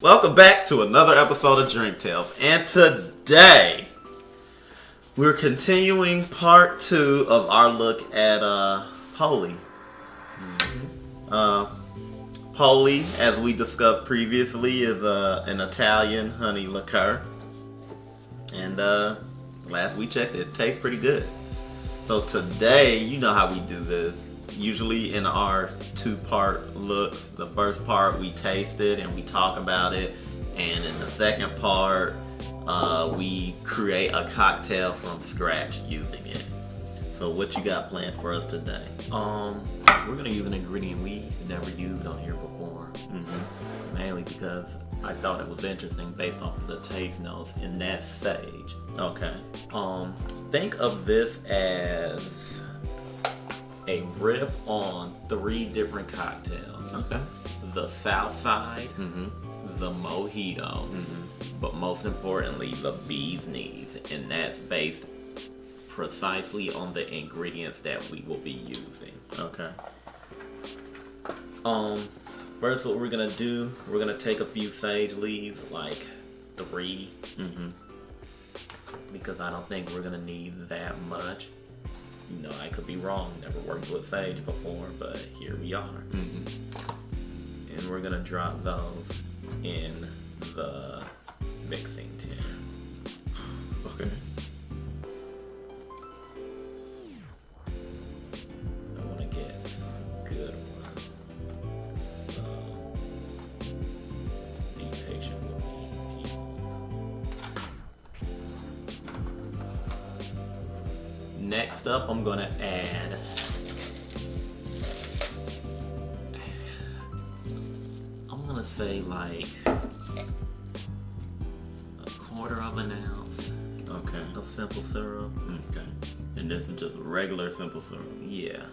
Welcome back to another episode of Drink Tales, and today we're continuing part 2 of our look at Poli. Poli, as we discussed previously, is an Italian honey liqueur, and last we checked, it tastes pretty good. So today, you know how we do this. Usually in our 2-part looks, the first part we taste it and we talk about it, and in the second part we create a cocktail from scratch using it. So what you got planned for us today? We're gonna use an ingredient we never used on here before. Mainly because I thought it was interesting based off of the taste notes, and that's sage. Okay. Think of this as a riff on 3 different cocktails. Okay. The Southside, the Mojito, but most importantly, the Bee's Knees, and that's based precisely on the ingredients that we will be using. Okay. First, what we're gonna do, we're gonna take a few sage leaves, like 3, because I don't think we're gonna need that much. You know, I could be wrong, never worked with sage before, but here we are. And we're gonna drop those in the mixing tin. Okay. I wanna get some good ones, so be patient with me, people. Next up, I'm gonna add say like a 1/4 of an ounce of simple syrup. Okay. And this is just regular simple syrup. Yeah.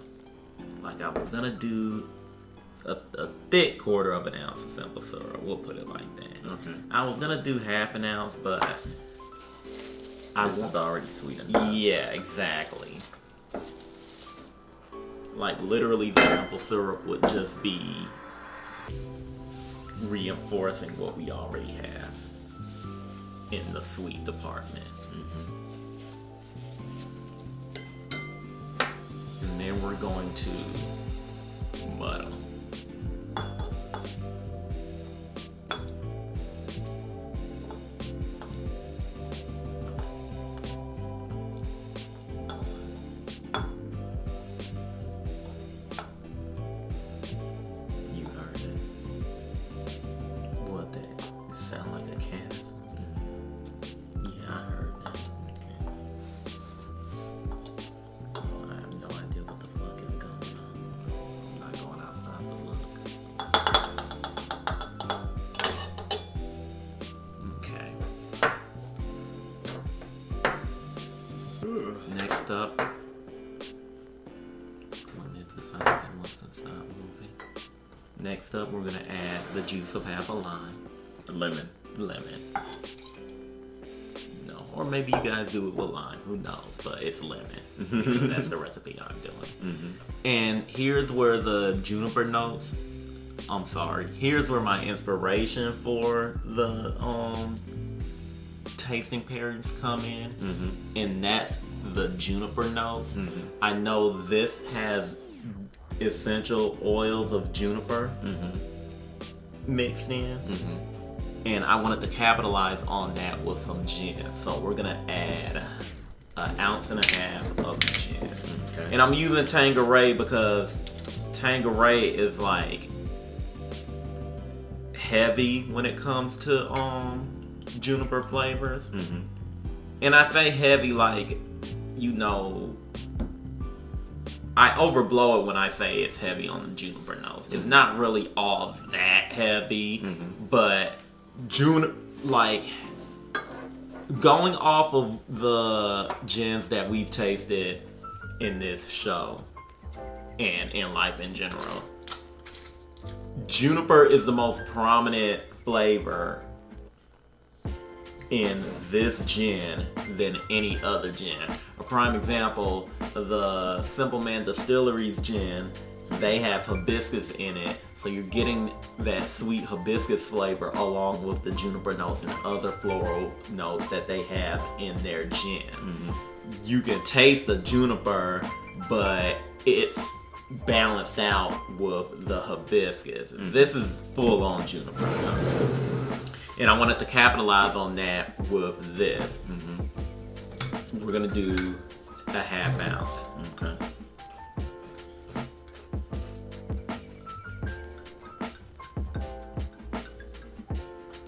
Like I was gonna do a thick 1/4 of an ounce of simple syrup. We'll put it like that. Okay. I was gonna do 1/2 an ounce, but this is already sweet enough. Yeah, exactly. Like literally the simple syrup would just be reinforcing what we already have in the sweet department. And then we're going to muddle. Next up, Next up, we're gonna add the juice of 1/2 a lime. Lemon. No, or maybe you guys do it with lime. Who knows? But it's lemon. Because that's the recipe I'm doing. And here's where the juniper notes. Here's where my inspiration for the tasting pairings come in, and that's the juniper notes. I know this has essential oils of juniper mixed in, and I wanted to capitalize on that with some gin. So we're gonna add 1.5 ounces of gin, and I'm using Tanqueray because Tanqueray is like heavy when it comes to juniper flavors. And I say heavy like, you know, I overblow it when I say it's heavy on the juniper notes. It's not really all that heavy, but like going off of the gins that we've tasted in this show and in life in general, juniper is the most prominent flavor in this gin than any other gin. A prime example, the Simple Man Distillery's gin they have hibiscus in it, so you're getting that sweet hibiscus flavor along with the juniper notes and other floral notes that they have in their gin. You can taste the juniper, but it's balanced out with the hibiscus. This is full on juniper. And I wanted to capitalize on that with this. We're gonna do a half ounce. Okay.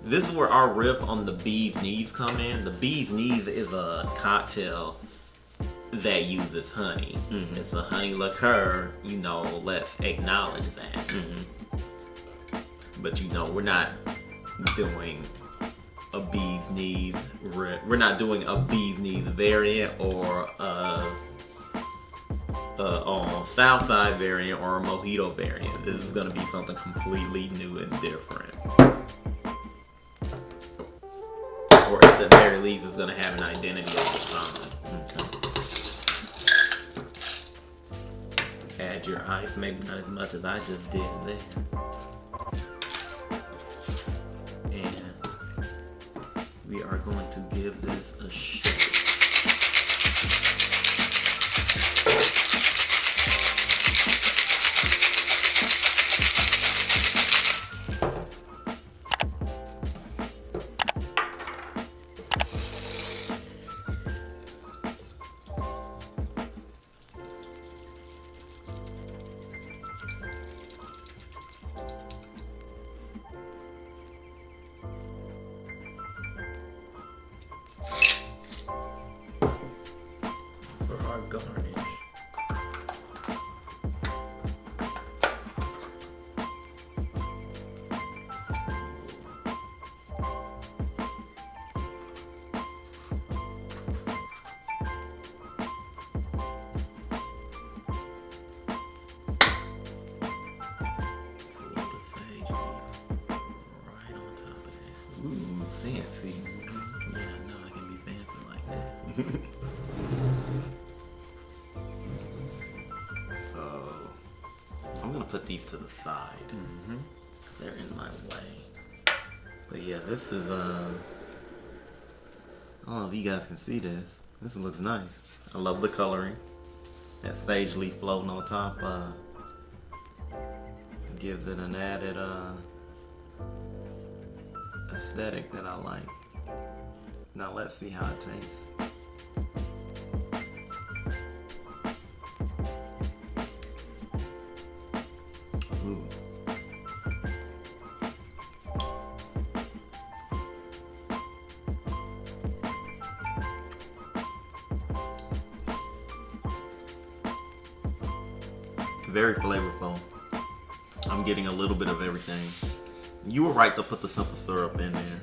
This is where our riff on the bee's knees come in. The bee's knees is a cocktail that uses honey. It's a honey liqueur, let's acknowledge that. But we're not doing a bee's knees we're not doing a bee's knees variant or on Southside variant or a mojito variant. This is gonna be something completely new and different. Or at the very least, it's gonna have an identity of its own. Okay. Add your ice, maybe not as much as I just did there. And we are going to give this a shake. Garnish. Ooh, fancy. Yeah, I know I can be fancy like that. I'm gonna put these to the side. They're in my way. But yeah, this is I don't know if you guys can see this. This looks nice. I love the coloring. That sage leaf floating on top gives it an added aesthetic that I like. Now let's see how it tastes. Very flavorful. I'm getting a little bit of everything. You were right to put the simple syrup in there.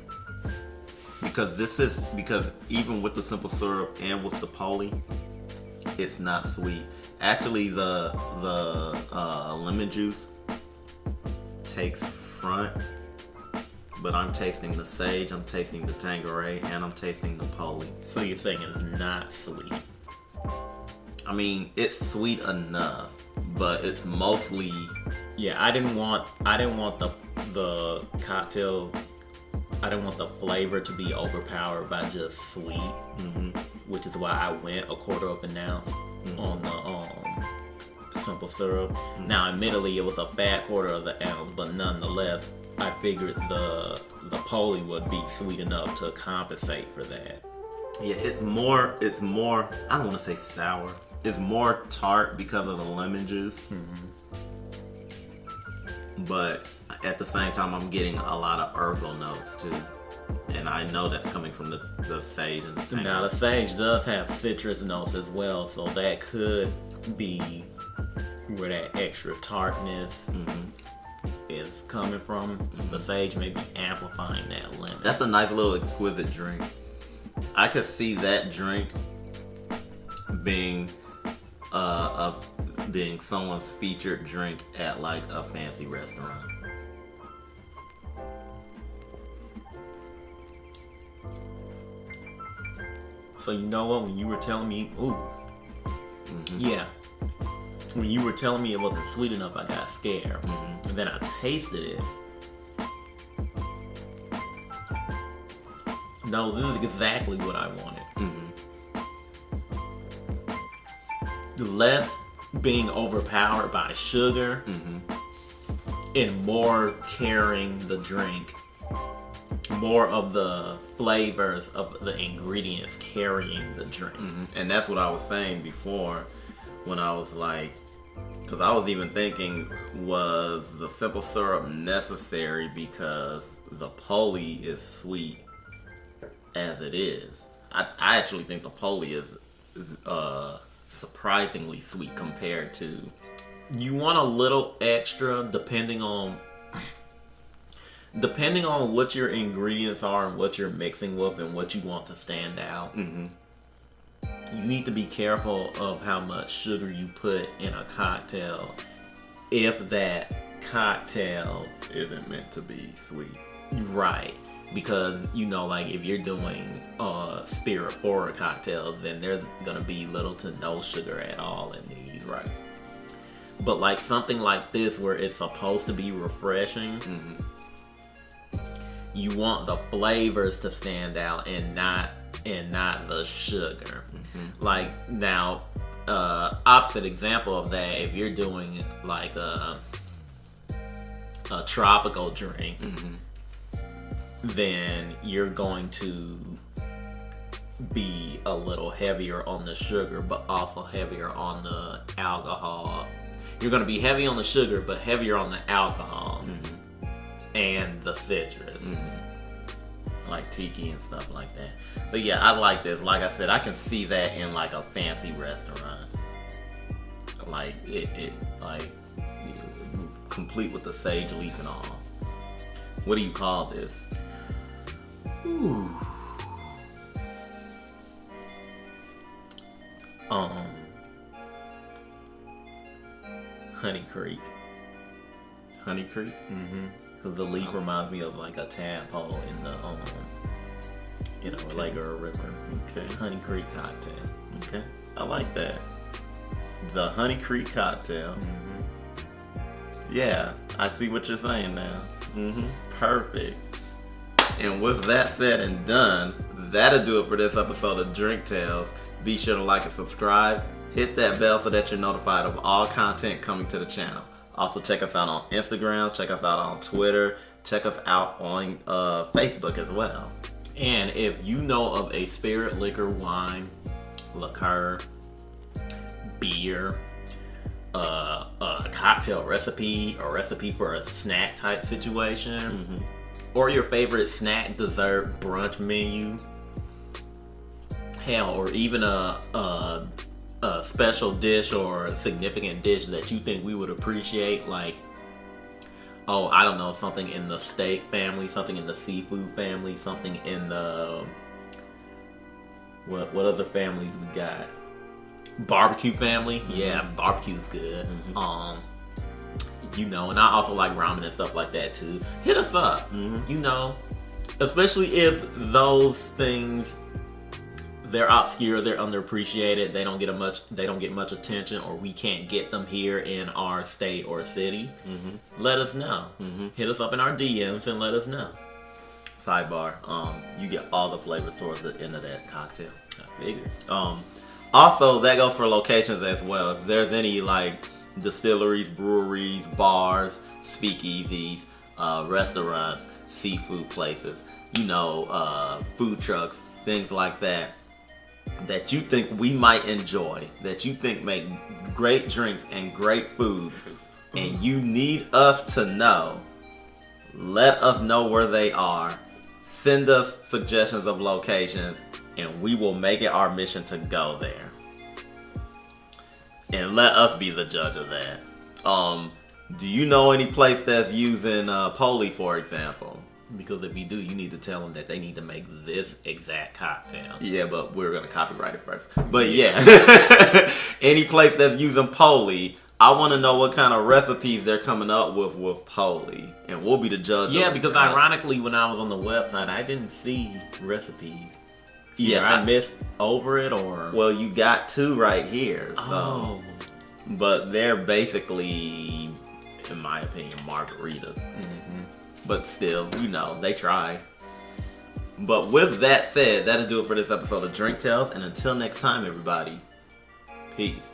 Because even with the simple syrup and with the Poli, it's not sweet. Actually, the lemon juice takes front, but I'm tasting the sage, I'm tasting the Tanqueray, and I'm tasting the Poli. So you're saying it's not sweet? I mean, it's sweet enough, but it's mostly. Yeah, I didn't want the cocktail. I didn't want the flavor to be overpowered by just sweet, which is why I went a quarter of an ounce on the simple syrup. Now, admittedly, it was a fat quarter of an ounce, but nonetheless, I figured the Poli would be sweet enough to compensate for that. Yeah, it's more. I don't want to say sour. It's more tart because of the lemon juice. But at the same time, I'm getting a lot of herbal notes too. And I know that's coming from the sage and the Tanqueray. Now, the sage does have citrus notes as well, so that could be where that extra tartness is coming from. The sage may be amplifying that lemon. That's a nice little exquisite drink. I could see that drink being being someone's featured drink at like a fancy restaurant. So you know what? When you were telling me, yeah, when you were telling me it wasn't sweet enough, I got scared. And then I tasted it. No, this is exactly what I wanted. Less being overpowered by sugar and more carrying the drink. More of the flavors of the ingredients carrying the drink. And that's what I was saying before when I was like, because I was even thinking, was the simple syrup necessary because the Poli is sweet as it is? I actually think the Poli is surprisingly sweet compared to... You want a little extra depending on what your ingredients are and what you're mixing with and what you want to stand out. You need to be careful of how much sugar you put in a cocktail if that cocktail isn't meant to be sweet. Right. Because, you know, like if you're doing spirit forward cocktails, then there's going to be little to no sugar at all in these. Right. But like something like this where it's supposed to be refreshing, you want the flavors to stand out and not the sugar. Like now, opposite example of that, if you're doing like a tropical drink, then you're going to be a little heavier on the sugar, but also heavier on the alcohol. You're going to be heavy on the sugar, but heavier on the alcohol and the citrus. Like tiki and stuff like that. But yeah, I like this. Like I said, I can see that in like a fancy restaurant. Like it like complete with the sage leaf and all. What do you call this? Ooh. Honey Creek. Honey Creek? Because the leaf reminds me of like a tadpole in the lake or a river. Okay. Honey Creek cocktail. Okay. I like that. The Honey Creek cocktail. Yeah, I see what you're saying now. Perfect. And with that said and done, that'll do it for this episode of Drink Tales. Be sure to like and subscribe. Hit that bell so that you're notified of all content coming to the channel. Also, check us out on Instagram. Check us out on Twitter. Check us out on Facebook as well. And if you know of a spirit, liquor, wine, liqueur, beer, a cocktail recipe, a recipe for a snack type situation, or your favorite snack, dessert, brunch menu, hell, or even a special dish or a significant dish that you think we would appreciate, like, oh, I don't know, something in the steak family, something in the seafood family, something in the what other families we got? Barbecue family, yeah, barbecue's good. You know, and I also like ramen and stuff like that too. Hit us up, you know, especially if those things, they're obscure, they're underappreciated, they don't get much attention, or we can't get them here in our state or city. Let us know. Hit us up in our DMs and let us know. Sidebar, you get all the flavors towards the end of that cocktail. I figured. Also, that goes for locations as well. If there's any like distilleries, breweries, bars, speakeasies, restaurants, seafood places, you know, food trucks, things like that, that you think we might enjoy, that you think make great drinks and great food, and you need us to know, let us know where they are. Send us suggestions of locations, and we will make it our mission to go there. And let us be the judge of that. Do you know any place that's using Poli, for example? Because if you do, you need to tell them that they need to make this exact cocktail. Yeah, but we're going to copyright it first. But yeah, any place that's using Poli, I want to know what kind of recipes they're coming up with Poli. And we'll be the judge. Yeah, because ironically, when I was on the website, I didn't see recipes. Yeah, I missed over it, or... Well, you got two right here. So. Oh. but they're basically, in my opinion, margaritas. But still, you know, they tried. But with that said, that'll do it for this episode of Drink Tales. And until next time, everybody, peace.